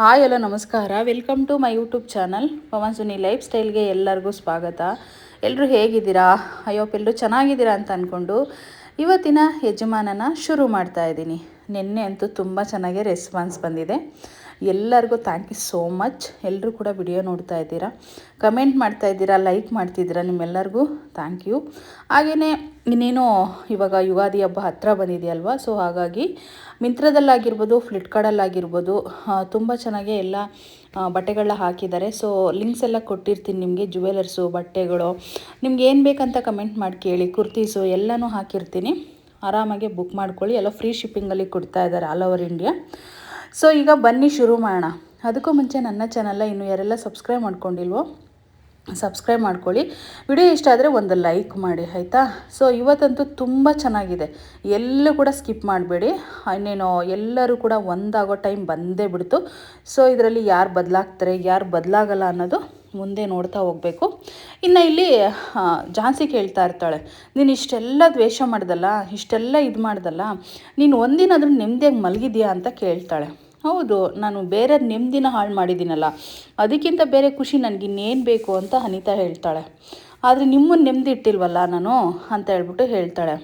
Hi hello ನಮಸ್ಕಾರ. Welcome to my YouTube channel Pavan Suni life ಸ್ಟೈಲ್ಗೆ ಎಲ್ಲರಿಗೂ ಸ್ವಾಗತ. ಎಲ್ಲರೂ ಹೇಗಿದ್ದೀರಾ? ಅಯ್ಯೋಪ್ ಎಲ್ಲರೂ ಚೆನ್ನಾಗಿದ್ದೀರಾ ಅಂತ ಅಂದ್ಕೊಂಡು ಇವತ್ತಿನ ಯಜಮಾನನ ಶುರು ಮಾಡ್ತಾ ಇದ್ದೀನಿ. ನಿನ್ನೆ ಅಂತೂ ತುಂಬ ಚೆನ್ನಾಗಿ ರೆಸ್ಪಾನ್ಸ್ ಬಂದಿದೆ. ಎಲ್ಲರಿಗೂ ಥ್ಯಾಂಕ್ ಯು ಸೋ ಮಚ್. ಎಲ್ಲರೂ ಕೂಡ ವಿಡಿಯೋ ನೋಡ್ತಾ ಇದ್ದೀರಾ, ಕಮೆಂಟ್ ಮಾಡ್ತಾ ಇದ್ದೀರಾ, ಲೈಕ್ ಮಾಡ್ತಿದ್ದೀರಾ. ನಿಮ್ಮೆಲ್ಲರಿಗೂ ಥ್ಯಾಂಕ್ ಯು. ಹಾಗೆಯೇ ಇನ್ನೇನು ಇವಾಗ ಯುಗಾದಿ ಹಬ್ಬ ಹತ್ತಿರ ಬಂದಿದೆಯಲ್ವಾ, ಸೊ ಹಾಗಾಗಿ ಮಿಂತ್ರದಲ್ಲಾಗಿರ್ಬೋದು, ಫ್ಲಿಪ್ಕಾರ್ಟಲ್ಲಾಗಿರ್ಬೋದು ತುಂಬ ಚೆನ್ನಾಗಿ ಎಲ್ಲ ಬಟ್ಟೆಗಳನ್ನ ಹಾಕಿದ್ದಾರೆ. ಸೊ ಲಿಂಕ್ಸ್ ಎಲ್ಲ ಕೊಟ್ಟಿರ್ತೀನಿ ನಿಮಗೆ. ಜುವೆಲರ್ಸು, ಬಟ್ಟೆಗಳು, ನಿಮ್ಗೆ ಏನು ಬೇಕಂತ ಕಮೆಂಟ್ ಮಾಡಿ ಕೇಳಿ. ಕುರ್ತೀಸು ಎಲ್ಲನೂ ಹಾಕಿರ್ತೀನಿ, ಆರಾಮಾಗಿ ಬುಕ್ ಮಾಡ್ಕೊಳ್ಳಿ. ಎಲ್ಲ ಫ್ರೀ ಶಿಪ್ಪಿಂಗಲ್ಲಿ ಕೊಡ್ತಾ ಇದ್ದಾರೆ ಆಲ್ ಓವರ್ ಇಂಡಿಯಾ. ಸೊ ಈಗ ಬನ್ನಿ ಶುರು ಮಾಡೋಣ. ಅದಕ್ಕೂ ಮುಂಚೆ ನನ್ನ ಚಾನಲ್ನ ಇನ್ನೂ ಯಾರೆಲ್ಲ ಸಬ್ಸ್ಕ್ರೈಬ್ ಮಾಡ್ಕೊಂಡಿಲ್ವೋ ಸಬ್ಸ್ಕ್ರೈಬ್ ಮಾಡ್ಕೊಳ್ಳಿ. ವಿಡಿಯೋ ಇಷ್ಟ ಆದರೆ ಒಂದು ಲೈಕ್ ಮಾಡಿ, ಆಯಿತಾ? ಸೊ ಇವತ್ತಂತೂ ತುಂಬ ಚೆನ್ನಾಗಿದೆ, ಎಲ್ಲೂ ಕೂಡ ಸ್ಕಿಪ್ ಮಾಡಬೇಡಿ. ಇನ್ನೇನು ಎಲ್ಲರೂ ಕೂಡ ಒಂದಾಗೋ ಟೈಮ್ ಬಂದೇ ಬಿಡ್ತು. ಸೊ ಇದರಲ್ಲಿ ಯಾರು ಬದಲಾಗ್ತಾರೆ, ಯಾರು ಬದಲಾಗಲ್ಲ ಅನ್ನೋದು ಮುಂದೆ ನೋಡ್ತಾ ಹೋಗಬೇಕು. ಇನ್ನು ಇಲ್ಲಿ ಝಾನ್ಸಿ ಕೇಳ್ತಾ ಇರ್ತಾಳೆ, ನೀನು ಇಷ್ಟೆಲ್ಲ ದ್ವೇಷ ಮಾಡ್ದಲ್ಲ, ಇಷ್ಟೆಲ್ಲ ಇದು ಮಾಡ್ದಲ್ಲ, ನೀನು ಒಂದಿನಾದ್ರೂ ನೆಮ್ಮದಿಯಾಗಿ ಮಲಗಿದ್ಯಾ ಅಂತ ಕೇಳ್ತಾಳೆ. ಹೌದು, ನಾನು ಬೇರೆ ನೆಮ್ಮದಿನ ಹಾಳು ಮಾಡಿದ್ದೀನಲ್ಲ, ಅದಕ್ಕಿಂತ ಬೇರೆ ಖುಷಿ ನನಗಿನ್ನೇನು ಬೇಕು ಅಂತ ಅನಿತಾ ಹೇಳ್ತಾಳೆ. ಆದರೆ ನಿಮ್ಮನ್ನು ನೆಮ್ಮದಿ ಇಟ್ಟಿಲ್ವಲ್ಲ ನಾನು ಅಂತ ಹೇಳ್ಬಿಟ್ಟು ಹೇಳ್ತಾಳೆ.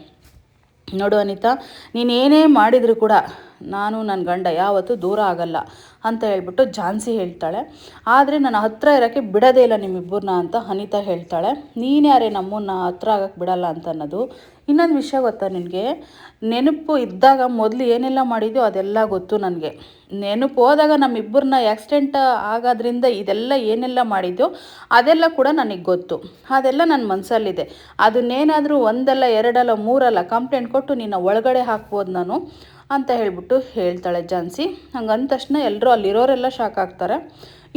ನೋಡು ಅನಿತಾ, ನೀನೇನೇ ಮಾಡಿದರೂ ಕೂಡ ನಾನು ನನ್ನ ಗಂಡ ಯಾವತ್ತೂ ದೂರ ಆಗಲ್ಲ ಅಂತ ಹೇಳ್ಬಿಟ್ಟು ಝಾನ್ಸಿ ಹೇಳ್ತಾಳೆ. ಆದರೆ ನನ್ನ ಹತ್ರ ಇರೋಕ್ಕೆ ಬಿಡೋದೇ ಇಲ್ಲ ನಿಮ್ಮಿಬ್ಬರನ್ನ ಅಂತ ಅನಿತಾ ಹೇಳ್ತಾಳೆ. ನೀನ್ಯಾರೇ ನಮ್ಮನ್ನ ಹತ್ರ ಆಗೋಕ್ಕೆ ಬಿಡಲ್ಲ ಅಂತ ಅನ್ನೋದು? ಇನ್ನೊಂದು ವಿಷಯ ಗೊತ್ತಾ ನಿನಗೆ? ನೆನಪು ಇದ್ದಾಗ ಮೊದಲು ಏನೆಲ್ಲ ಮಾಡಿದ್ಯೋ ಅದೆಲ್ಲ ಗೊತ್ತು ನನಗೆ. ನೆನಪು ಹೋದಾಗ ನಮ್ಮಿಬ್ಬರನ್ನ ಆಕ್ಸಿಡೆಂಟ್ ಆಗೋದ್ರಿಂದ ಇದೆಲ್ಲ ಏನೆಲ್ಲ ಮಾಡಿದ್ಯೋ ಅದೆಲ್ಲ ಕೂಡ ನನಗೆ ಗೊತ್ತು. ಅದೆಲ್ಲ ನನ್ನ ಮನಸ್ಸಲ್ಲಿದೆ. ಅದನ್ನೇನಾದರೂ ಒಂದಲ್ಲ ಎರಡಲ್ಲ ಮೂರಲ್ಲ ಕಂಪ್ಲೇಂಟ್ ಕೊಟ್ಟು ನಿನ್ನ ಒಳಗಡೆ ಹಾಕ್ಬೋದು ನಾನು ಅಂತ ಹೇಳ್ಬಿಟ್ಟು ಹೇಳ್ತಾಳೆ ಝಾನ್ಸಿ. ಹಂಗೆ ಅಂದ ತಕ್ಷಣ ಎಲ್ಲರೂ ಅಲ್ಲಿರೋರೆಲ್ಲ ಶಾಕ್ ಆಗ್ತಾರೆ.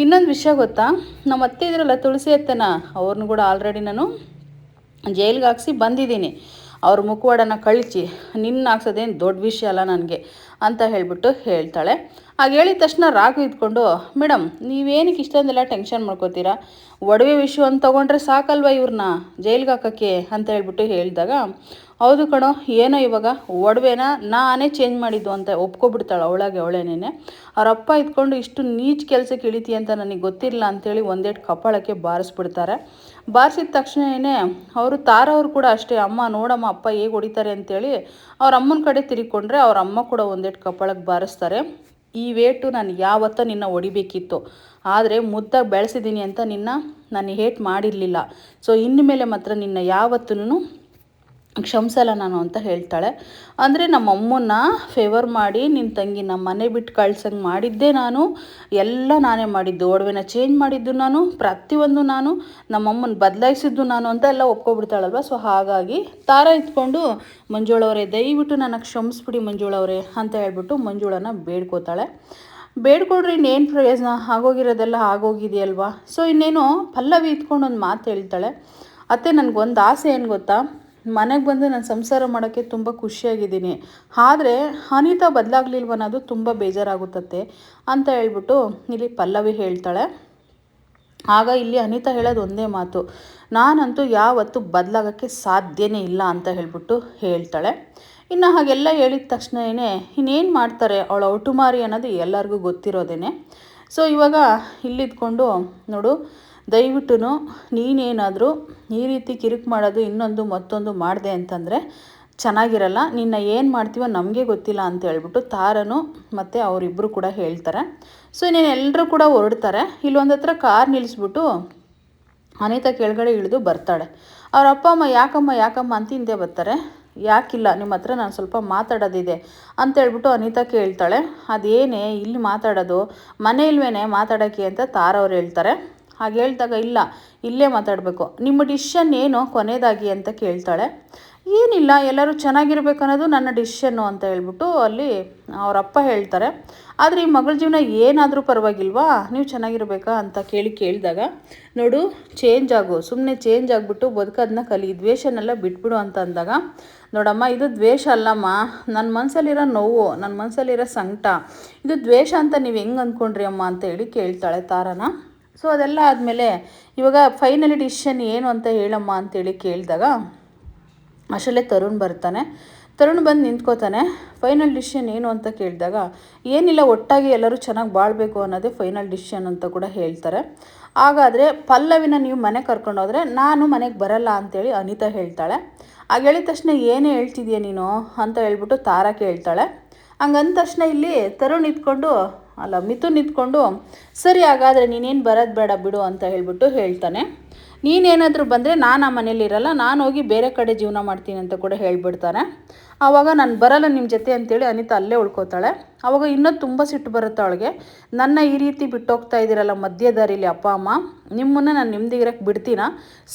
ಇನ್ನೊಂದು ವಿಷಯ ಗೊತ್ತಾ, ನಮ್ಮ ಅತ್ತೆ ಇದ್ರಲ್ಲ ತುಳಸಿ ಅತ್ತೆನ, ಅವ್ರನ್ನೂ ಕೂಡ ಆಲ್ರೆಡಿ ನಾನು ಜೈಲಿಗೆ ಹಾಕ್ಸಿ ಬಂದಿದ್ದೀನಿ. ಅವ್ರ ಮುಖವಾಡನ ಕಳಿಸಿ, ನಿನ್ನ ಹಾಕ್ಸೋದೇನು ದೊಡ್ಡ ವಿಷಯ ಅಲ್ಲ ನನಗೆ ಅಂತ ಹೇಳ್ಬಿಟ್ಟು ಹೇಳ್ತಾಳೆ. ಹಾಗೆ ಹೇಳಿದ ತಕ್ಷಣ ರಾಘು ಇದ್ಕೊಂಡು, ಮೇಡಮ್ ನೀವೇನಕ್ಕೆ ಇಷ್ಟೊಂದೆಲ್ಲ ಟೆನ್ಷನ್ ಮಾಡ್ಕೋತೀರಾ? ಒಡವೆ ವಿಷಯ ಅಂತ ತೊಗೊಂಡ್ರೆ ಸಾಕಲ್ವ ಇವ್ರನ್ನ ಜೈಲಿಗೆ ಹಾಕೋಕ್ಕೆ ಅಂತ ಹೇಳ್ಬಿಟ್ಟು ಹೇಳಿದಾಗ, ಹೌದು ಕಣೋ, ಏನೋ ಇವಾಗ ಒಡವೆನ ನಾನೇ ಚೇಂಜ್ ಮಾಡಿದ್ದು ಅಂತ ಒಪ್ಕೊಬಿಡ್ತಾಳೆ ಅವಳೇನೇನೆ. ಅವರಪ್ಪ ಇದ್ಕೊಂಡು ಇಷ್ಟು ನೀಚ್ ಕೆಲಸಕ್ಕೆ ಇಳಿತಿ ಅಂತ ನನಗೆ ಗೊತ್ತಿರಲಿಲ್ಲ ಅಂಥೇಳಿ ಒಂದೇಟು ಕಪಾಳಕ್ಕೆ ಬಾರಿಸ್ಬಿಡ್ತಾರೆ. ಬಾರಿಸಿದ ತಕ್ಷಣವೇ ಅವರು ತಾರವ್ರು ಕೂಡ ಅಷ್ಟೇ, ಅಮ್ಮ ನೋಡಮ್ಮ ಅಪ್ಪ ಹೇಗೆ ಹೊಡಿತಾರೆ ಅಂತೇಳಿ ಅವ್ರ ಅಮ್ಮನ ಕಡೆ ತಿರುಗಿಕೊಂಡ್ರೆ ಅವ್ರ ಅಮ್ಮ ಕೂಡ ಒಂದೇಟು ಕಪಾಳಕ್ಕೆ ಬಾರಿಸ್ತಾರೆ. ಈ ವೇಟು ನಾನು ಯಾವತ್ತೋ ನಿನ್ನ ಹೊಡಿಬೇಕಿತ್ತು, ಆದರೆ ಮುದ್ದಾಗಿ ಬೆಳೆಸಿದ್ದೀನಿ ಅಂತ ನಾನು ಹೇಟ್ ಮಾಡಿರಲಿಲ್ಲ. ಸೊ ಇನ್ಮೇಲೆ ಮಾತ್ರ ನಿನ್ನ ಯಾವತ್ತೂ ಕ್ಷಮಿಸಲ್ಲ ನಾನು ಅಂತ ಹೇಳ್ತಾಳೆ. ಅಂದರೆ ನಮ್ಮಮ್ಮನ್ನ ಫೇವರ್ ಮಾಡಿ ನಿನ್ನ ತಂಗಿ ನಮ್ಮ ಮನೆ ಬಿಟ್ಟು ಕಳ್ಸಂಗೆ ಮಾಡಿದ್ದೇ ನಾನು, ಎಲ್ಲ ನಾನೇ ಮಾಡಿದ್ದು. ಒಡವೆನ ಚೇಂಜ್ ಮಾಡಿದ್ದು ನಾನು, ಪ್ರತಿಯೊಂದು ನಾನು, ನಮ್ಮಮ್ಮನ ಬದಲಾಯಿಸಿದ್ದು ನಾನು ಅಂತ ಎಲ್ಲ ಒಪ್ಕೊಬಿಡ್ತಾಳಲ್ವ. ಸೊ ಹಾಗಾಗಿ ತಾರ ಇಟ್ಕೊಂಡು, ಮಂಜುಳವರೇ ದಯವಿಟ್ಟು ನನಗೆ ಕ್ಷಮಿಸ್ಬಿಡಿ ಮಂಜುಳವರೇ ಅಂತ ಹೇಳ್ಬಿಟ್ಟು ಮಂಜುಳನ ಬೇಡ್ಕೋತಾಳೆ. ಬೇಡ್ಕೊಡ್ರಿ ಇನ್ನೇನು ಪ್ರಯೋಜನ, ಆಗೋಗಿರೋದೆಲ್ಲ ಆಗೋಗಿದೆಯಲ್ವಾ. ಸೊ ಇನ್ನೇನು ಪಲ್ಲವಿ ಇಟ್ಕೊಂಡು ಒಂದು ಮಾತು ಹೇಳ್ತಾಳೆ. ಅತ್ತೆ ನನಗೊಂದು ಆಸೆ ಏನು ಗೊತ್ತಾ, ಮನೆಗೆ ಬಂದು ನಾನು ಸಂಸಾರ ಮಾಡೋಕ್ಕೆ ತುಂಬ ಖುಷಿಯಾಗಿದ್ದೀನಿ, ಆದರೆ ಅನಿತಾ ಬದಲಾಗ್ಲಿಲ್ವ ಅನ್ನೋದು ತುಂಬ ಬೇಜಾರಾಗುತ್ತತ್ತೆ ಅಂತ ಹೇಳ್ಬಿಟ್ಟು ಇಲ್ಲಿ ಪಲ್ಲವಿ ಹೇಳ್ತಾಳೆ. ಆಗ ಇಲ್ಲಿ ಅನಿತಾ ಹೇಳೋದು ಒಂದೇ ಮಾತು, ನಾನಂತೂ ಯಾವತ್ತೂ ಬದಲಾಗೋಕ್ಕೆ ಸಾಧ್ಯನೇ ಇಲ್ಲ ಅಂತ ಹೇಳ್ಬಿಟ್ಟು ಹೇಳ್ತಾಳೆ. ಇನ್ನು ಹಾಗೆಲ್ಲ ಹೇಳಿದ ತಕ್ಷಣವೇ ಇನ್ನೇನು ಮಾಡ್ತಾರೆ, ಅವಳ ಒಟುಮಾರಿ ಅನ್ನೋದು ಎಲ್ಲರಿಗೂ ಗೊತ್ತಿರೋದೇನೆ. ಸೊ ಇವಾಗ ಇಲ್ಲಿದ್ಕೊಂಡು ನೋಡು, ದಯವಿಟ್ಟು ನೀನೇನಾದರೂ ಈ ರೀತಿ ಕಿರಿಕ್ ಮಾಡೋದು ಇನ್ನೊಂದು ಮತ್ತೊಂದು ಮಾಡಿದೆ ಅಂತಂದರೆ ಚೆನ್ನಾಗಿರಲ್ಲ, ನಿನ್ನ ಏನು ಮಾಡ್ತೀವೋ ನಮಗೆ ಗೊತ್ತಿಲ್ಲ ಅಂತ ಹೇಳ್ಬಿಟ್ಟು ತಾರನು ಮತ್ತು ಅವರಿಬ್ಬರು ಕೂಡ ಹೇಳ್ತಾರೆ. ಸೊ ಇನ್ನೇನು ಎಲ್ಲರೂ ಕೂಡ ಹೊರಡ್ತಾರೆ. ಇಲ್ಲೊಂದು ಹತ್ರ ಕಾರ್ ನಿಲ್ಲಿಸ್ಬಿಟ್ಟು ಅನಿತಾ ಕೆಳಗಡೆ ಇಳಿದು ಬರ್ತಾಳೆ. ಅವ್ರ ಅಪ್ಪ ಅಮ್ಮ ಯಾಕಮ್ಮ ಅಂತ ಹಿಂದೆ ಬರ್ತಾರೆ. ಯಾಕಿಲ್ಲ, ನಿಮ್ಮ ಹತ್ರ ನಾನು ಸ್ವಲ್ಪ ಮಾತಾಡೋದಿದೆ ಅಂತ ಹೇಳ್ಬಿಟ್ಟು ಅನಿತಾ ಕೇಳ್ತಾಳೆ. ಅದೇನೇ ಇಲ್ಲಿ ಮಾತಾಡೋದು, ಮನೆ ಇಲ್ವೇನೆ ಮಾತಾಡೋಕ್ಕೆ ಅಂತ ತಾರವ್ರು ಹೇಳ್ತಾರೆ. ಹಾಗೆ ಹೇಳಿದಾಗ, ಇಲ್ಲ ಇಲ್ಲೇ ಮಾತಾಡಬೇಕು, ನಿಮ್ಮ ಡಿಸಿಷನ್ ಏನು ಕೊನೆಯದಾಗಿ ಅಂತ ಕೇಳ್ತಾಳೆ. ಏನಿಲ್ಲ, ಎಲ್ಲರೂ ಚೆನ್ನಾಗಿರ್ಬೇಕು ಅನ್ನೋದು ನನ್ನ ಡಿಸಿಷನ್ನು ಅಂತ ಹೇಳ್ಬಿಟ್ಟು ಅಲ್ಲಿ ಅವರಪ್ಪ ಹೇಳ್ತಾರೆ. ಆದರೆ ಈ ಮಗಳ ಜೀವನ ಏನಾದರೂ ಪರವಾಗಿಲ್ವಾ, ನೀವು ಚೆನ್ನಾಗಿರ್ಬೇಕಾ ಅಂತ ಕೇಳಿದಾಗ, ನೋಡು ಚೇಂಜ್ ಆಗು, ಸುಮ್ಮನೆ ಚೇಂಜ್ ಆಗಿಬಿಟ್ಟು ಬದುಕೋದನ್ನ ಕಲಿ, ದ್ವೇಷನೆಲ್ಲ ಬಿಟ್ಬಿಡು ಅಂತ ಅಂದಾಗ, ನೋಡಮ್ಮ ಇದು ದ್ವೇಷ ಅಲ್ಲಮ್ಮ, ನನ್ನ ಮನಸ್ಸಲ್ಲಿರೋ ನೋವು, ನನ್ನ ಮನಸ್ಸಲ್ಲಿರೋ ಸಂಕಟ, ಇದು ದ್ವೇಷ ಅಂತ ನೀವು ಹೆಂಗೆ ಅಂದ್ಕೊಂಡ್ರಿ ಅಮ್ಮ ಅಂತ ಹೇಳಿ ಕೇಳ್ತಾಳೆ ತಾರನ. ಸೊ ಅದೆಲ್ಲ ಆದಮೇಲೆ ಇವಾಗ ಫೈನಲಿ ಡಿಸಿಷನ್ ಏನು ಅಂತ ಹೇಳಮ್ಮ ಅಂತೇಳಿ ಕೇಳಿದಾಗ ಅಷ್ಟರಲ್ಲೇ ತರುಣ್ ಬರ್ತಾನೆ. ತರುಣ್ ಬಂದು ನಿಂತ್ಕೋತಾನೆ. ಫೈನಲ್ ಡಿಸಿಷನ್ ಏನು ಅಂತ ಕೇಳಿದಾಗ ಏನಿಲ್ಲ, ಒಟ್ಟಾಗಿ ಎಲ್ಲರೂ ಚೆನ್ನಾಗಿ ಬಾಳಬೇಕು ಅನ್ನೋದೇ ಫೈನಲ್ ಡಿಸಿಷನ್ ಅಂತ ಕೂಡ ಹೇಳ್ತಾರೆ. ಹಾಗಾದರೆ ಪಲ್ಲವಿನ ನೀವು ಮನೆಗೆ ಕರ್ಕೊಂಡೋದ್ರೆ ನಾನು ಮನೆಗೆ ಬರಲ್ಲ ಅಂತೇಳಿ ಅನಿತಾ ಹೇಳ್ತಾಳೆ. ಆಗ ಹೇಳಿದ ತಕ್ಷಣ ಏನೇ ಹೇಳ್ತಿದ್ಯಾ ನೀನು ಅಂತ ಹೇಳ್ಬಿಟ್ಟು ತಾರಾ ಕೇಳ್ತಾಳೆ. ಹಂಗಂದ ತಕ್ಷಣ ಇಲ್ಲಿ ತರುಣ್ ಮಿಥುನ್ ನಿಂತ್ಕೊಂಡು ಸರಿ ಹಾಗಾದರೆ ನೀನೇನು ಬರೋದು ಬೇಡ ಬಿಡು ಅಂತ ಹೇಳ್ಬಿಟ್ಟು ಹೇಳ್ತಾನೆ. ನೀನೇನಾದರೂ ಬಂದರೆ ನಾನು ಆ ಮನೇಲಿ ಇರಲ್ಲ, ನಾನು ಹೋಗಿ ಬೇರೆ ಕಡೆ ಜೀವನ ಮಾಡ್ತೀನಿ ಅಂತ ಕೂಡ ಹೇಳ್ಬಿಡ್ತಾನೆ. ಆವಾಗ ನಾನು ಬರಲ್ಲ ನಿಮ್ಮ ಜೊತೆ ಅಂತೇಳಿ ಅನಿತಾ ಅಲ್ಲೇ ಉಳ್ಕೋತಾಳೆ. ಆವಾಗ ಇನ್ನೂ ತುಂಬ ಸಿಟ್ಟು ಬರುತ್ತೆ ಅವಳಿಗೆ. ನನ್ನ ಈ ರೀತಿ ಬಿಟ್ಟೋಗ್ತಾ ಇದ್ದೀರಲ್ಲ ಮಧ್ಯ ದಾರಿಲಿ ಅಪ್ಪ ಅಮ್ಮ, ನಿಮ್ಮನ್ನು ನಾನು ನೆಮ್ಮದಿಗಿರಕ್ಕೆ ಬಿಡ್ತೀನ?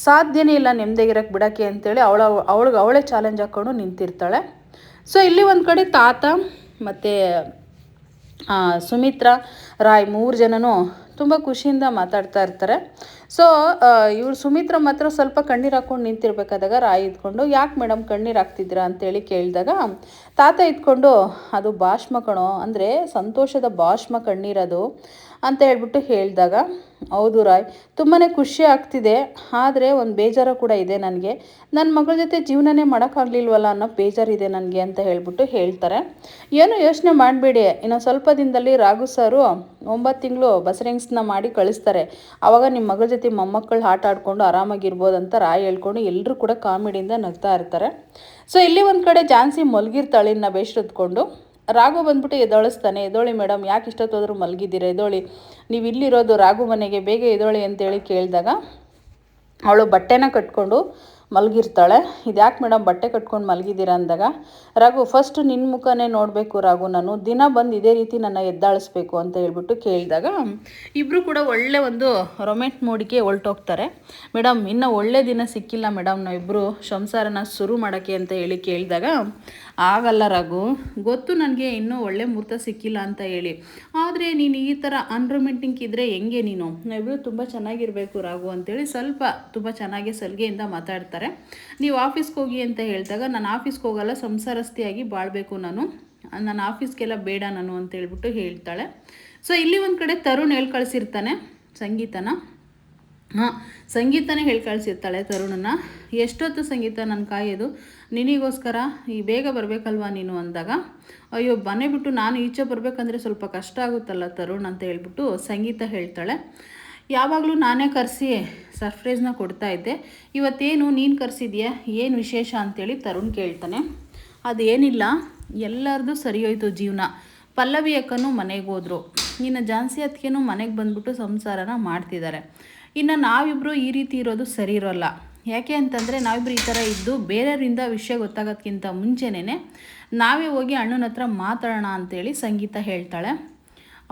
ಸಾಧ್ಯನೇ ಇಲ್ಲ ನೆಮ್ಮದಿಗಿರಕ್ಕೆ ಬಿಡೋಕ್ಕೆ ಅಂತೇಳಿ ಅವಳೇ ಚಾಲೆಂಜ್ ಹಾಕ್ಕೊಂಡು ನಿಂತಿರ್ತಾಳೆ. ಸೊ ಇಲ್ಲಿ ಒಂದು ಕಡೆ ತಾತ ಮತ್ತು ಸುಮಿತ್ರಾ, ರಾಯ್ 3 ಜನನೂ ತುಂಬ ಖುಷಿಯಿಂದ ಮಾತಾಡ್ತಾ ಇರ್ತಾರೆ. ಸೊ ಇವ್ರು ಸುಮಿತ್ರಾ ಮಾತ್ರ ಸ್ವಲ್ಪ ಕಣ್ಣೀರು ಹಾಕ್ಕೊಂಡು ನಿಂತಿರ್ಬೇಕಾದಾಗ ರಾಯ್ ಇದ್ಕೊಂಡು ಯಾಕೆ ಮೇಡಮ್ ಕಣ್ಣೀರು ಹಾಕ್ತಿದ್ದೀರಾ ಅಂತೇಳಿ ಕೇಳಿದಾಗ ತಾತ ಇದ್ಕೊಂಡು ಅದು ಭಾಷ್ಮ ಕಣೋ, ಅಂದರೆ ಸಂತೋಷದ ಭಾಷ್ಮ ಕಣ್ಣೀರದು ಅಂತ ಹೇಳ್ಬಿಟ್ಟು ಹೇಳಿದಾಗ ಹೌದು ರಾಯ್, ತುಂಬಾ ಖುಷಿ ಆಗ್ತಿದೆ, ಆದರೆ ಒಂದು ಬೇಜಾರು ಕೂಡ ಇದೆ ನನಗೆ. ನನ್ನ ಮಗಳ ಜೊತೆ ಜೀವನನೇ ಮಾಡೋಕ್ಕಾಗಲಿಲ್ವಲ್ಲ ಅನ್ನೋ ಬೇಜಾರಿದೆ ನನಗೆ ಅಂತ ಹೇಳ್ಬಿಟ್ಟು ಹೇಳ್ತಾರೆ. ಏನು ಯೋಚನೆ ಮಾಡಬೇಡಿ, ಇನ್ನು ಸ್ವಲ್ಪ ದಿನದಲ್ಲಿ ರಾಘು ಸಾರು 9 ತಿಂಗಳು ಬಸರಿಂಗ್ಸ್ನ ಮಾಡಿ ಕಳಿಸ್ತಾರೆ. ಆವಾಗ ನಿಮ್ಮ ಮಗಳ ಜೊತೆ ಮೊಮ್ಮಕ್ಕಳು ಆಟ ಆಡ್ಕೊಂಡು ಆರಾಮಾಗಿರ್ಬೋದು ಅಂತ ರಾಯ್ ಹೇಳ್ಕೊಂಡು ಎಲ್ಲರೂ ಕೂಡ ಕಾಮಿಡಿಯಿಂದ ನಗ್ತಾ ಇರ್ತಾರೆ. ಸೊ ಇಲ್ಲಿ ಒಂದು ಕಡೆ ಝಾನ್ಸಿ ಮಲಗಿರ್ತಾಳೆ ಇನ್ನು ಬೇಷರತ್ಕೊಂಡು. ರಾಘು ಬಂದ್ಬಿಟ್ಟು ಎದೊಳಿಸ್ತಾನೆ. ಎದೋಳಿ ಮೇಡಮ್, ಯಾಕೆ ಇಷ್ಟೊತ್ತೋದ್ರೂ ಮಲಗಿದ್ದೀರ, ಎದೋಳಿ, ನೀವು ಇಲ್ಲಿರೋದು ರಾಘು ಮನೆಗೆ, ಬೇಗ ಎದೋಳಿ ಅಂತೇಳಿ ಕೇಳಿದಾಗ ಅವಳು ಬಟ್ಟೆನ ಕಟ್ಕೊಂಡು ಮಲಗಿರ್ತಾಳೆ. ಇದ್ಯಾಕೆ ಮೇಡಮ್ ಬಟ್ಟೆ ಕಟ್ಕೊಂಡು ಮಲಗಿದ್ದೀರಾ ಅಂದಾಗ ರಾಘು, ಫಸ್ಟ್ ನಿನ್ನ ಮುಖನೇ ನೋಡಬೇಕು ರಾಘು, ನಾನು ದಿನ ಬಂದು ಇದೇ ರೀತಿ ನನ್ನ ಎದ್ದಾಳಿಸ್ಬೇಕು ಅಂತ ಹೇಳ್ಬಿಟ್ಟು ಕೇಳಿದಾಗ ಇಬ್ಬರು ಕೂಡ ಒಳ್ಳೆ ಒಂದು ರೊಮ್ಯಾಂಟ್ ಮೂಡಿಗೆ ಹೊರಟೋಗ್ತಾರೆ. ಮೇಡಮ್ ಇನ್ನೂ ಒಳ್ಳೆ ದಿನ ಸಿಕ್ಕಿಲ್ಲ ಮೇಡಮ್, ನಾವಿಬ್ಬರು ಸಂಸಾರನ ಶುರು ಮಾಡೋಕ್ಕೆ ಅಂತ ಹೇಳಿ ಕೇಳಿದಾಗ ಆಗಲ್ಲ ರಾಘು, ಗೊತ್ತು ನನಗೆ ಇನ್ನೂ ಒಳ್ಳೆ ಮುಹೂರ್ತ ಸಿಕ್ಕಿಲ್ಲ ಅಂತ ಹೇಳಿ, ಆದರೆ ನೀನು ಈ ಥರ ಅನ್ರೊಮ್ಯಾಂಟಿಕ್ ಇದ್ದರೆ ಹೆಂಗೆ, ನಾವಿಬ್ಬರು ತುಂಬ ಚೆನ್ನಾಗಿರಬೇಕು ರಾಘು ಅಂತೇಳಿ ಸ್ವಲ್ಪ ತುಂಬ ಚೆನ್ನಾಗಿ ಸಲಿಗೆಯಿಂದ ಮಾತಾಡ್ತಾರೆ. ನೀವು ಆಫೀಸ್ಗೆ ಹೋಗಿ ಅಂತ ಹೇಳಿದಾಗ ನಾನು ಆಫೀಸ್ಗೆ ಹೋಗಲ್ಲ, ಸಂಸಾರಸ್ಥಿಯಾಗಿ ಬಾಳಬೇಕು, ನನ್ನ ಆಫೀಸ್ಗೆಲ್ಲ ಬೇಡ ನಾನು ಅಂತ ಹೇಳ್ಬಿಟ್ಟು ಹೇಳ್ತಾಳೆ. ಸೊ ಇಲ್ಲಿ ಒಂದು ಕಡೆ ತರುಣ್ ಕಳಿಸಿರ್ತಾನೆ ಸಂಗೀತನೇ ಕಳಿಸಿರ್ತಾಳೆ ತರುಣನ. ಎಷ್ಟೊತ್ತು ಸಂಗೀತ ನಾನು ಕಾಯೋದು ನಿನಗೋಸ್ಕರ, ಈ ಬೇಗ ಬರಬೇಕಲ್ವಾ ನೀನು ಅಂದಾಗ ಅಯ್ಯೋ ಮನೆ ಬಿಟ್ಟು ನಾನು ಈಚೆ ಬರಬೇಕಂದ್ರೆ ಸ್ವಲ್ಪ ಕಷ್ಟ ಆಗುತ್ತಲ್ಲ ತರುಣ್ ಅಂತ ಹೇಳ್ಬಿಟ್ಟು ಸಂಗೀತ ಹೇಳ್ತಾಳೆ. ಯಾವಾಗಲೂ ನಾನೇ ಕರೆಸಿ ಸರ್ಪ್ರೈಸ್ನ ಕೊಡ್ತಾಯಿದ್ದೆ, ಇವತ್ತೇನು ನೀನು ಕರೆಸಿದ್ಯಾ, ಏನು ವಿಶೇಷ ಅಂತೇಳಿ ತರುಣ್ ಕೇಳ್ತಾನೆ. ಅದೇನಿಲ್ಲ, ಎಲ್ಲರದು ಸರಿ ಹೋಯ್ತು ಜೀವನ, ಪಲ್ಲವಿ ಅಕ್ಕನೂ ಮನೆಗೆ ಹೋದ್ರು, ಇನ್ನು ಝಾನ್ಸಿ ಅತ್ತಿಗೆನೂ ಮನೆಗೆ ಬಂದ್ಬಿಟ್ಟು ಸಂಸಾರನ ಮಾಡ್ತಿದ್ದಾರೆ. ಇನ್ನು ನಾವಿಬ್ಬರು ಈ ರೀತಿ ಇರೋದು ಸರಿ ಇರೋಲ್ಲ. ಯಾಕೆ ಅಂತಂದರೆ ನಾವಿಬ್ಬರು ಈ ಥರ ಇದ್ದು ಬೇರೆಯವರಿಂದ ವಿಷಯ ಗೊತ್ತಾಗೋದಕ್ಕಿಂತ ಮುಂಚೆನೇ ನಾವೇ ಹೋಗಿ ಅಣ್ಣನ ಹತ್ರ ಮಾತಾಡೋಣ ಅಂತೇಳಿ ಸಂಗೀತ ಹೇಳ್ತಾಳೆ.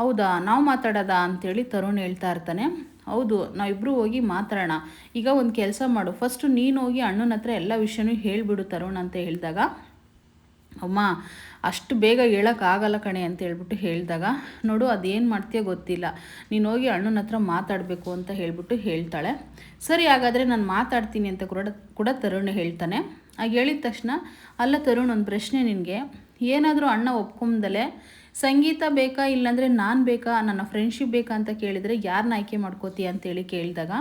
ಹೌದಾ, ನಾವು ಮಾತಾಡೋದಾ ಅಂತೇಳಿ ತರುಣ್ ಹೇಳ್ತಾ ಇರ್ತಾನೆ. ಹೌದು, ನಾವಿಬ್ಬರು ಹೋಗಿ ಮಾತಾಡೋಣ, ಈಗ ಒಂದು ಕೆಲಸ ಮಾಡು, ಫಸ್ಟು ನೀನು ಹೋಗಿ ಅಣ್ಣನ ಹತ್ರ ಎಲ್ಲ ವಿಷಯನೂ ಹೇಳಿಬಿಡು ತರುಣ್ ಅಂತ ಹೇಳಿದಾಗ ಅಮ್ಮ ಅಷ್ಟು ಬೇಗ ಹೇಳೋಕ್ಕಾಗಲ್ಲ ಕಣೆ ಅಂತ ಹೇಳ್ಬಿಟ್ಟು ಹೇಳಿದಾಗ ನೋಡು ಅದೇನು ಮಾಡ್ತೀಯ ಗೊತ್ತಿಲ್ಲ, ನೀನು ಹೋಗಿ ಅಣ್ಣನ ಹತ್ರ ಮಾತಾಡಬೇಕು ಅಂತ ಹೇಳ್ಬಿಟ್ಟು ಹೇಳ್ತಾಳೆ. ಸರಿ ಹಾಗಾದರೆ ನಾನು ಮಾತಾಡ್ತೀನಿ ಅಂತ ಕೂಡ ತರುಣ್ ಹೇಳ್ತಾನೆ. ಆಗ ಹೇಳಿದ ತಕ್ಷಣ ಅಲ್ಲ ತರುಣ್, ಒಂದು ಪ್ರಶ್ನೆ ನಿನಗೆ, ಏನಾದರೂ ಅಣ್ಣ ಒಪ್ಕೊಂಡಲೇ ಸಂಗೀತ ಬೇಕಾ ಇಲ್ಲಾಂದರೆ ನಾನು ಬೇಕಾ, ನನ್ನ ಫ್ರೆಂಡ್ಶಿಪ್ ಬೇಕಾ ಅಂತ ಕೇಳಿದರೆ ಯಾರನ್ನ ಆಯ್ಕೆ ಮಾಡ್ಕೋತೀಯ ಅಂತೇಳಿ ಕೇಳಿದಾಗ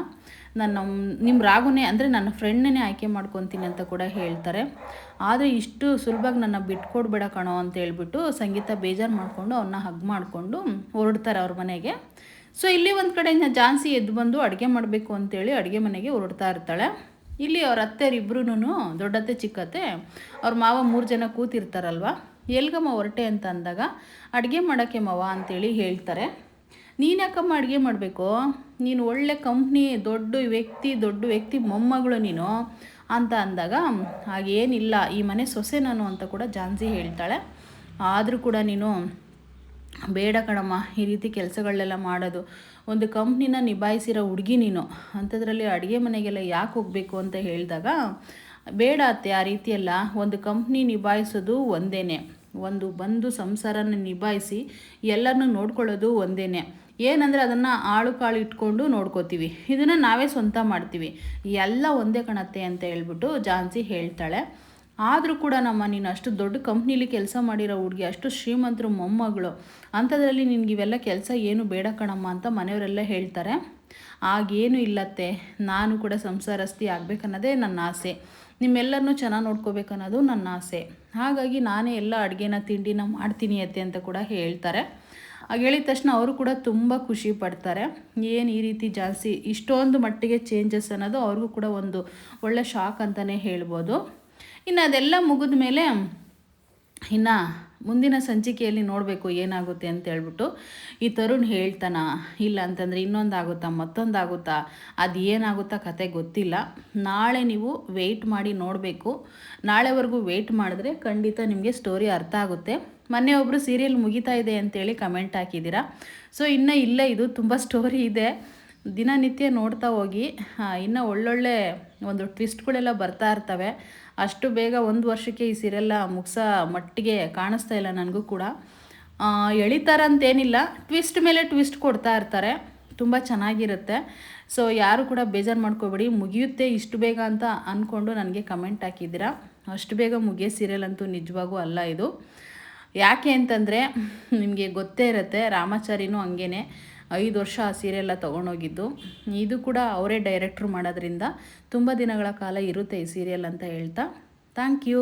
ನಿಮ್ಮ ರಾಘುನೇ ಅಂದರೆ ನನ್ನ ಫ್ರೆಂಡ್ನೇ ಆಯ್ಕೆ ಮಾಡ್ಕೊತೀನಿ ಅಂತ ಕೂಡ ಹೇಳ್ತಾರೆ. ಆದರೆ ಇಷ್ಟು ಸುಲಭವಾಗಿ ನನ್ನ ಬಿಟ್ಕೊಡ್ಬೇಡ ಕಣೋ ಅಂತ ಹೇಳ್ಬಿಟ್ಟು ಸಂಗೀತ ಬೇಜಾರು ಮಾಡಿಕೊಂಡು ಅವನ್ನ ಹಗ್ ಮಾಡಿಕೊಂಡು ಹೊರಡ್ತಾರೆ ಅವ್ರ ಮನೆಗೆ. ಸೊ ಇಲ್ಲಿ ಒಂದು ಕಡೆ ಝಾನ್ಸಿ ಎದ್ದು ಬಂದು ಅಡುಗೆ ಮಾಡಬೇಕು ಅಂತೇಳಿ ಅಡುಗೆ ಮನೆಗೆ ಹೊರಡ್ತಾ ಇರ್ತಾಳೆ. ಇಲ್ಲಿ ಅವ್ರ ಅತ್ತೆಯರಿಬ್ರು, ದೊಡ್ಡತ್ತೆ ಚಿಕ್ಕತ್ತೆ ಅವ್ರ ಮಾವ 3 ಜನ ಕೂತಿರ್ತಾರಲ್ವ, ಎಲ್ಗಮ್ಮ ಹೊರಟೆ ಅಂತ ಅಂದಾಗ ಅಡುಗೆ ಮಾಡೋಕ್ಕೆ ಮಾವ ಅಂತೇಳಿ ಹೇಳ್ತಾರೆ. ನೀನು ಯಾಕಮ್ಮ ಅಡುಗೆ ಮಾಡಬೇಕು, ನೀನು ಒಳ್ಳೆ ಕಂಪ್ನಿ ದೊಡ್ಡ ವ್ಯಕ್ತಿ ಮೊಮ್ಮಗಳು ನೀನು ಅಂತ ಅಂದಾಗ ಹಾಗೇನಿಲ್ಲ, ಈ ಮನೆ ಸೊಸೆ ನಾನು ಅಂತ ಕೂಡ ಝಾನ್ಸಿ ಹೇಳ್ತಾಳೆ. ಆದರೂ ಕೂಡ ನೀನು ಬೇಡ ಕಣಮ್ಮ ಈ ರೀತಿ ಕೆಲಸಗಳನ್ನೆಲ್ಲ ಮಾಡೋದು, ಒಂದು ಕಂಪ್ನಿನ ನಿಭಾಯಿಸಿರೋ ಹುಡುಗಿ ನೀನು, ಅಂಥದ್ರಲ್ಲಿ ಅಡುಗೆ ಮನೆಗೆಲ್ಲ ಯಾಕೆ ಹೋಗಬೇಕು ಅಂತ ಹೇಳಿದಾಗ ಬೇಡ ಅತ್ತೆ, ಆ ರೀತಿಯೆಲ್ಲ ಒಂದು ಕಂಪ್ನಿ ನಿಭಾಯಿಸೋದು ಒಂದೇ, ಒಂದು ಬಂದು ಸಂಸಾರನ ನಿಭಾಯಿಸಿ ಎಲ್ಲರನ್ನೂ ನೋಡ್ಕೊಳ್ಳೋದು ಒಂದೇ. ಏನಂದರೆ ಅದನ್ನು ಆಳು ಕಾಳು ಇಟ್ಕೊಂಡು ನೋಡ್ಕೋತೀವಿ, ಇದನ್ನು ನಾವೇ ಸ್ವಂತ ಮಾಡ್ತೀವಿ, ಎಲ್ಲ ಒಂದೇ ಕಣತ್ತೆ ಅಂತ ಹೇಳ್ಬಿಟ್ಟು ಝಾನ್ಸಿ ಹೇಳ್ತಾಳೆ. ಆದರೂ ಕೂಡ ನೀನು ಅಷ್ಟು ದೊಡ್ಡ ಕಂಪ್ನಿಲಿ ಕೆಲಸ ಮಾಡಿರೋ ಹುಡುಗಿ, ಅಷ್ಟು ಶ್ರೀಮಂತರು ಮೊಮ್ಮಗಳು, ಅಂಥದ್ರಲ್ಲಿ ನಿನಗಿವೆಲ್ಲ ಕೆಲಸ ಏನು ಬೇಡ ಕಣಮ್ಮ ಅಂತ ಮನೆಯವರೆಲ್ಲ ಹೇಳ್ತಾರೆ. ಆಗೇನು ಇಲ್ಲತ್ತೆ, ನಾನು ಕೂಡ ಸಂಸಾರಸ್ಥಿ ಆಗಬೇಕನ್ನೋದೇ ನನ್ನ ಆಸೆ, ನಿಮ್ಮೆಲ್ಲರನ್ನೂ ಚೆನ್ನಾಗಿ ನೋಡ್ಕೋಬೇಕು ಅನ್ನೋದು ನನ್ನ ಆಸೆ. ಹಾಗಾಗಿ ನಾನೇ ಎಲ್ಲ ಅಡುಗೆನ ತಿಂಡಿನ ಮಾಡ್ತೀನಿ ಅತ್ತೆ ಅಂತ ಕೂಡ ಹೇಳ್ತಾರೆ. ಆಗ ಹೇಳಿದ ತಕ್ಷಣ ಅವರು ಕೂಡ ತುಂಬ ಖುಷಿ ಪಡ್ತಾರೆ. ಏನು ಈ ರೀತಿ ಜಾಸ್ತಿ ಇಷ್ಟೊಂದು ಮಟ್ಟಿಗೆ ಚೇಂಜಸ್ ಅನ್ನೋದು ಅವ್ರಿಗೂ ಕೂಡ ಒಂದು ಒಳ್ಳೆ ಶಾಕ್ ಅಂತಲೇ ಹೇಳ್ಬೋದು. ಇನ್ನು ಅದೆಲ್ಲ ಮುಗಿದ ಮೇಲೆ ಇನ್ನು ಮುಂದಿನ ಸಂಚಿಕೆಯಲ್ಲಿ ನೋಡಬೇಕು ಏನಾಗುತ್ತೆ ಅಂತ ಹೇಳ್ಬಿಟ್ಟು ಈ ತರುಣ್ ಹೇಳ್ತಾನ, ಇಲ್ಲ ಅಂತಂದರೆ ಇನ್ನೊಂದಾಗುತ್ತಾ ಮತ್ತೊಂದಾಗುತ್ತಾ, ಅದು ಏನಾಗುತ್ತಾ ಕತೆ ಗೊತ್ತಿಲ್ಲ. ನಾಳೆ ನೀವು ವೆಯ್ಟ್ ಮಾಡಿ ನೋಡಬೇಕು. ನಾಳೆವರೆಗೂ ವೆಯ್ಟ್ ಮಾಡಿದ್ರೆ ಖಂಡಿತ ನಿಮಗೆ ಸ್ಟೋರಿ ಅರ್ಥ ಆಗುತ್ತೆ. ಮೊನ್ನೆ ಒಬ್ಬರು ಸೀರಿಯಲ್ ಮುಗಿತಾ ಇದೆ ಅಂತೇಳಿ ಕಮೆಂಟ್ ಹಾಕಿದ್ದೀರಾ. ಸೊ ಇನ್ನೂ ಇಲ್ಲೇ ಇದು ತುಂಬ ಸ್ಟೋರಿ ಇದೆ, ದಿನನಿತ್ಯ ನೋಡ್ತಾ ಹೋಗಿ. ಇನ್ನು ಒಳ್ಳೊಳ್ಳೆ ಒಂದು ಟ್ವಿಸ್ಟ್ಗಳೆಲ್ಲ ಬರ್ತಾ ಇರ್ತವೆ. ಅಷ್ಟು ಬೇಗ ಒಂದು ವರ್ಷಕ್ಕೆ ಈ ಸೀರಿಯಲ್ಲ ಮುಗಿಸೋ ಮಟ್ಟಿಗೆ ಕಾಣಿಸ್ತಾ ಇಲ್ಲ ನನಗೂ ಕೂಡ. ಎಳಿತಾರಂತೇನಿಲ್ಲ, ಟ್ವಿಸ್ಟ್ ಮೇಲೆ ಟ್ವಿಸ್ಟ್ ಕೊಡ್ತಾ ಇರ್ತಾರೆ, ತುಂಬ ಚೆನ್ನಾಗಿರುತ್ತೆ. ಸೊ ಯಾರು ಕೂಡ ಬೇಜಾರು ಮಾಡ್ಕೋಬೇಡಿ, ಮುಗಿಯುತ್ತೆ ಇಷ್ಟು ಬೇಗ ಅಂತ ಅಂದ್ಕೊಂಡು ನನಗೆ ಕಮೆಂಟ್ ಹಾಕಿದ್ದೀರಾ. ಅಷ್ಟು ಬೇಗ ಮುಗಿಯೋ ಸೀರಿಯಲ್ ಅಂತೂ ನಿಜವಾಗೂ ಅಲ್ಲ ಇದು. ಯಾಕೆ ಅಂತಂದರೆ ನಿಮಗೆ ಗೊತ್ತೇ ಇರುತ್ತೆ, ರಾಮಾಚಾರಿನೂ ಹಂಗೇ 5 ವರ್ಷ ಆ ಸೀರಿಯಲ್ಲ ತೊಗೊಂಡೋಗಿದ್ದು. ಇದು ಕೂಡ ಅವರೇ ಡೈರೆಕ್ಟ್ರು ಮಾಡೋದ್ರಿಂದ ತುಂಬ ದಿನಗಳ ಕಾಲ ಇರುತ್ತೆ ಈ ಸೀರಿಯಲ್ ಅಂತ ಹೇಳ್ತಾ ಥ್ಯಾಂಕ್ ಯು.